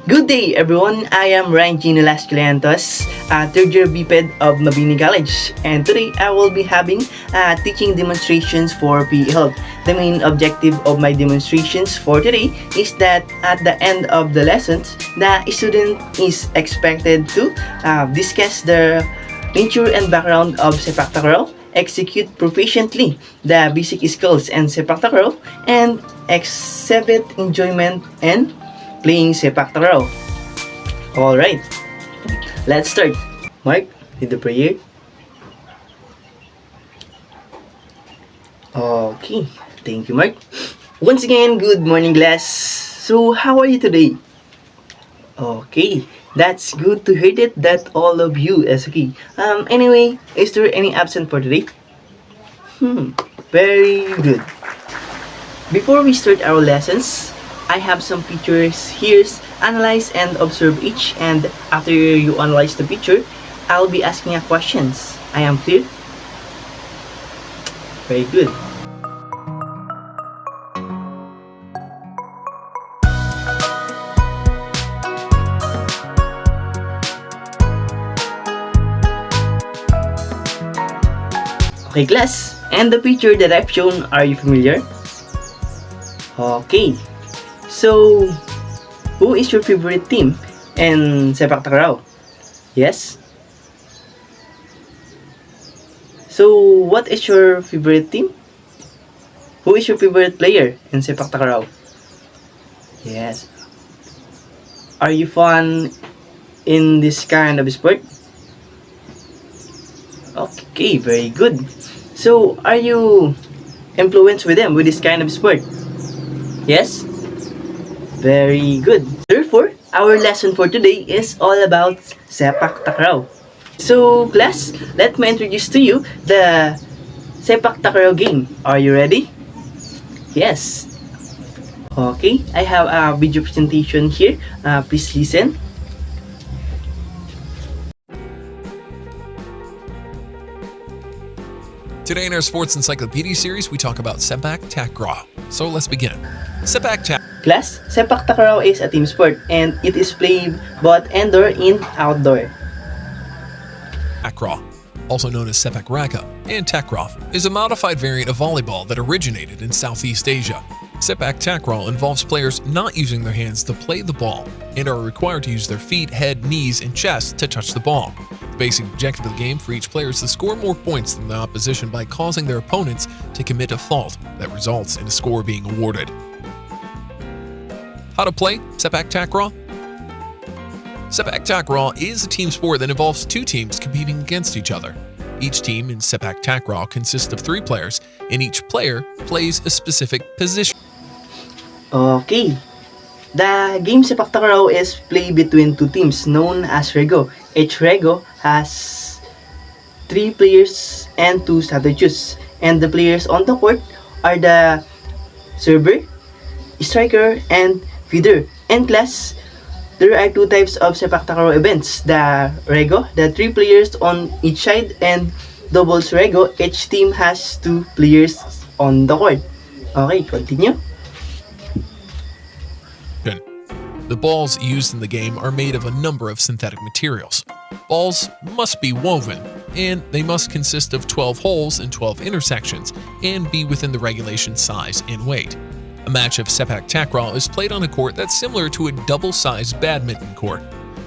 Good day, everyone. I am Ryan Gino Las Clientos, third year BPED of Mabini College, and today I will be having teaching demonstrations for PE Health. The main objective of my demonstrations for today is that at the end of the lessons, the student is expected to discuss the nature and background of sepak takraw, execute proficiently the basic skills and sepak takraw, and exhibit enjoyment and playing sepak takraw. Alright, let's start. Mark, did the prayer? Okay, thank you, Mark. Once again, good morning, class. So, how are you today? Okay, that's good to hear that all of you is okay. Anyway, is there any absent for today? Very good. Before we start our lessons, I have some pictures here. Analyze and observe each, and after you analyze the picture, I'll be asking you questions. I am clear? Very good. Okay, class. And the picture that I've shown, are you familiar? Okay. So, who is your favorite team in sepak takraw? Yes? So, what is your favorite team? Who is your favorite player in sepak takraw? Yes. Are you fun in this kind of sport? Okay, very good. So, are you influenced with them with this kind of sport? Yes? Very good. Therefore, our lesson for today is all about sepak takraw. So, class, let me introduce to you the sepak takraw game. Are you ready? Yes. Okay, I have a video presentation here. Please listen. Today in our Sports Encyclopedia series, we talk about sepak takraw. So let's begin. Sepak takraw. Class, sepak takraw is a team sport and it is played both indoor and outdoor. Takraw, also known as sepak raka and takraw, is a modified variant of volleyball that originated in Southeast Asia. Sepak takraw involves players not using their hands to play the ball and are required to use their feet, head, knees, and chest to touch the ball. The basic objective of the game for each player is to score more points than the opposition by causing their opponents to commit a fault that results in a score being awarded. How to play sepak takraw? Sepak takraw is a team sport that involves two teams competing against each other. Each team in sepak takraw consists of 3 players, and each player plays a specific position. Okay. The game sepak takraw is played between two teams known as rego. Each rego has 3 players and 2 strategists. And the players on the court are the server, striker, and feeder. In class, there are 2 types of sepak takraw events. The rego, the 3 players on each side, and doubles rego. Each team has 2 players on the court. Okay, continue. The balls used in the game are made of a number of synthetic materials. Balls must be woven, and they must consist of 12 holes and 12 intersections, and be within the regulation size and weight. A match of sepak takraw is played on a court that's similar to a double-sized badminton court.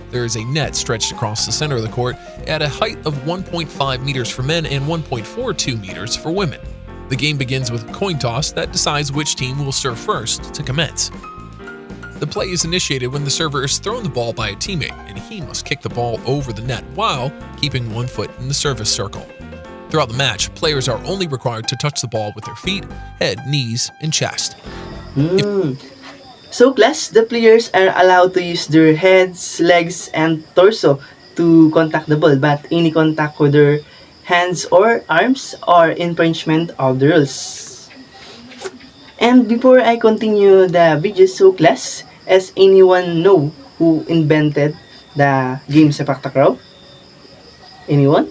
There is a net stretched across the center of the court at a height of 1.5 meters for men and 1.42 meters for women. The game begins with a coin toss that decides which team will serve first to commence. The play is initiated when the server is thrown the ball by a teammate, and he must kick the ball over the net while keeping 1 foot in the service circle. Throughout the match, players are only required to touch the ball with their feet, head, knees, and chest. So class, the players are allowed to use their heads, legs, and torso to contact the ball, but any contact with their hands or arms are infringement of the rules. And before I continue the video, so class, as anyone know who invented the game sepak takraw? Anyone?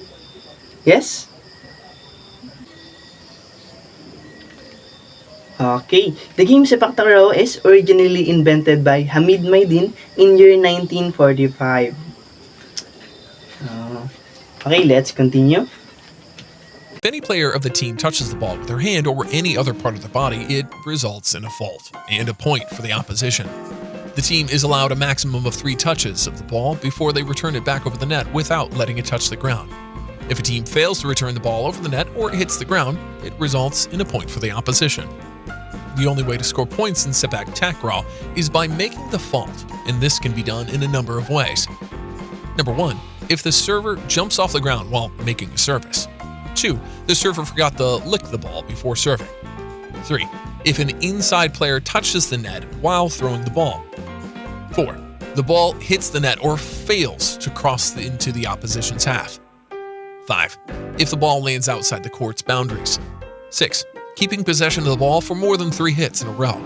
Yes? Okay, the game Sepak Takraw is originally invented by Hamid Maidin in year 1945. Uh, okay, let's continue. If any player of the team touches the ball with their hand or any other part of the body, it results in a fault and a point for the opposition. The team is allowed a maximum of 3 touches of the ball before they return it back over the net without letting it touch the ground. If a team fails to return the ball over the net or it hits the ground, it results in a point for the opposition. The only way to score points in Sepak Takraw is by making the fault, and this can be done in a number of ways. Number 1, if the server jumps off the ground while making a service. 2, the server forgot to lick the ball before serving. 3, if an inside player touches the net while throwing the ball. 4, the ball hits the net or fails to cross into the opposition's half. 5, if the ball lands outside the court's boundaries. 6, keeping possession of the ball for more than 3 hits in a row.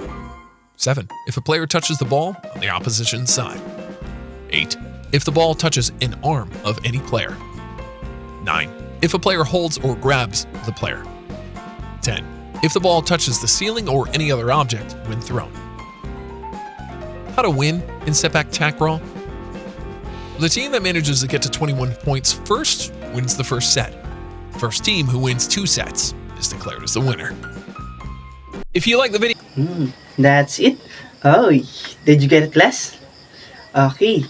7, if a player touches the ball on the opposition's side. 8, if the ball touches an arm of any player. 9, if a player holds or grabs the player. 10, if the ball touches the ceiling or any other object when thrown. How to win in Sepak Takraw? The team that manages to get to 21 points first wins the first set. First team who wins 2 sets is declared as the winner. If you like the video, That's it. Oh, did you get it, class? Okay,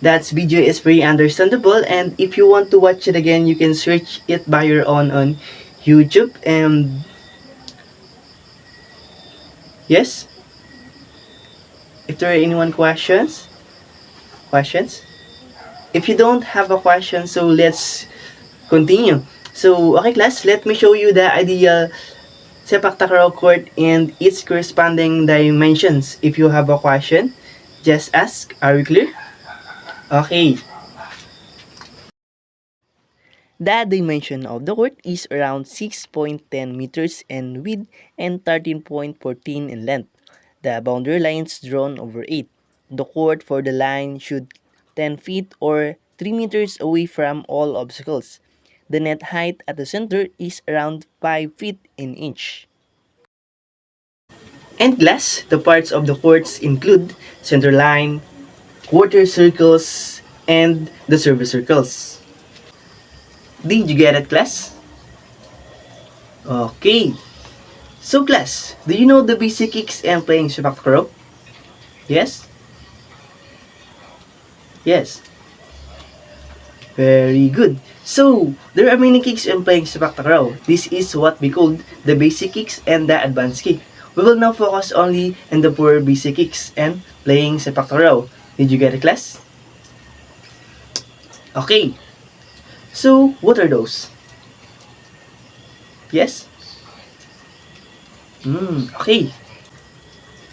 that video is very understandable, and if you want to watch it again, you can search it by your own on YouTube. And yes, if there are anyone questions, if you don't have a question, so let's continue. So, okay class, let me show you the ideal Sepak Takraw court and its corresponding dimensions. If you have a question, just ask. Are we clear? Okay. The dimension of the court is around 6.10 meters in width and 13.14 in length. The boundary lines drawn over it. The court for the line should 10 feet or 3 meters away from all obstacles. The net height at the center is around 5 feet in inch. And glass, the parts of the courts include center line, quarter circles, and the service circles. Did you get it, class? Okay. So, class, do you know the basic kicks and playing Sepak Takraw? Yes? Yes. Very good. So, there are many kicks in playing Sepak Takraw. This is what we call the basic kicks and the advanced kick. We will now focus only on the poor basic kicks and playing Sepak Takraw. Did you get it, class? Okay. So, what are those? Yes? Okay.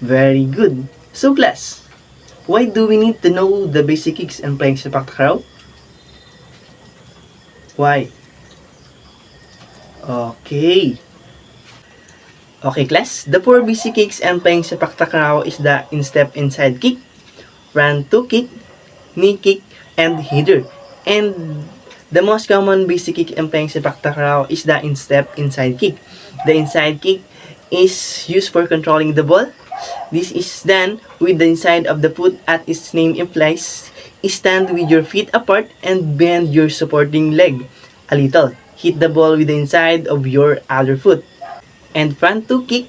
Very good. So, class, why do we need to know the basic kicks and playing Sepak Takraw? Why? Okay. Okay, class. The 4 basic kicks and playing Sepak Takraw is the instep inside kick, front 2 kick, knee kick, and header. And the most common basic kick and playing Sepak Takraw is the instep inside kick. The inside kick is used for controlling the ball. This is done with the inside of the foot, as its name implies. Stand with your feet apart and bend your supporting leg a little. Hit the ball with the inside of your other foot. And front 2 kick.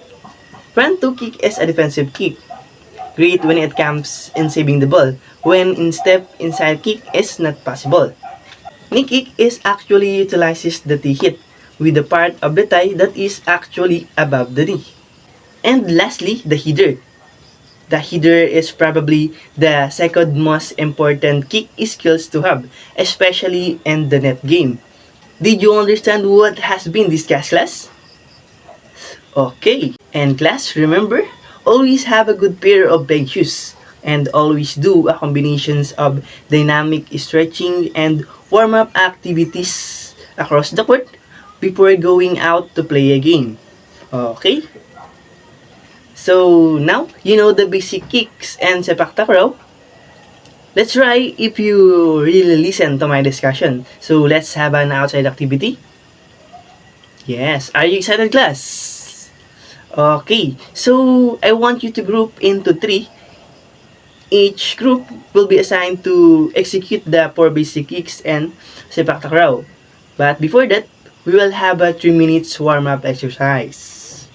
Front 2 kick is a defensive kick. Great when it comes in saving the ball, when instep inside kick is not possible. Knee kick is actually utilizes the thigh hit with the part of the thigh that is actually above the knee. And lastly, the header. The header is probably the second most important kick skills to have, especially in the net game. Did you understand what has been discussed, class? Okay, and class, remember, always have a good pair of big shoes and always do a combinations of dynamic stretching and warm-up activities across the court before going out to play a game. Okay? So now you know the basic kicks and Sepak Takraw. Let's try if you really listen to my discussion. So let's have an outside activity. Yes, are you excited, class? Okay, so I want you to group into three. Each group will be assigned to execute the 4 basic kicks and sepak takraw. But before that, we will have a 3 minutes warm-up exercise.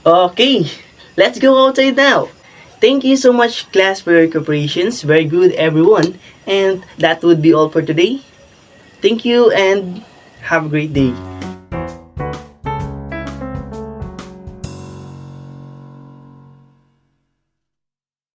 Okay, let's go outside now. Thank you so much class for your cooperations. Very good everyone. And that would be all for today. Thank you and have a great day.